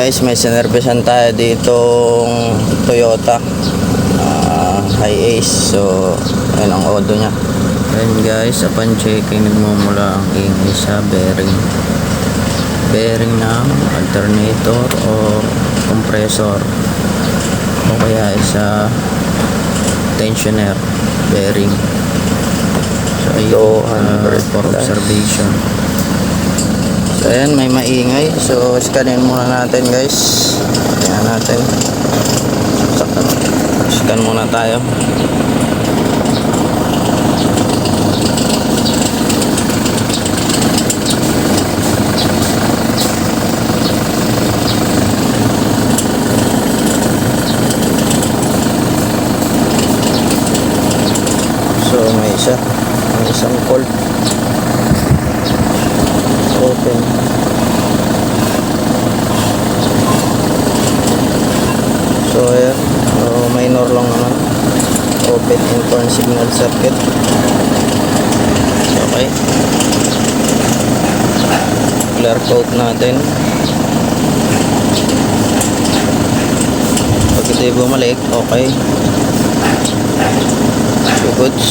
guys, may sinervisan tayo ditong Toyota Hi-Ace. So ayun ang odo nya. Ayun guys, upon checking nagmumula ang ingay sa bearing ng alternator o compressor o kaya isa tensioner bearing. So ayun, for observation. So ayan, may maingay. So scanin muna natin guys. Ayan natin. Scan muna tayo. So may isang cold open. So ayan, minor lang naman, open in turn signal circuit. Okay, clear coat natin. Pag ito bumalik, okay, so goods.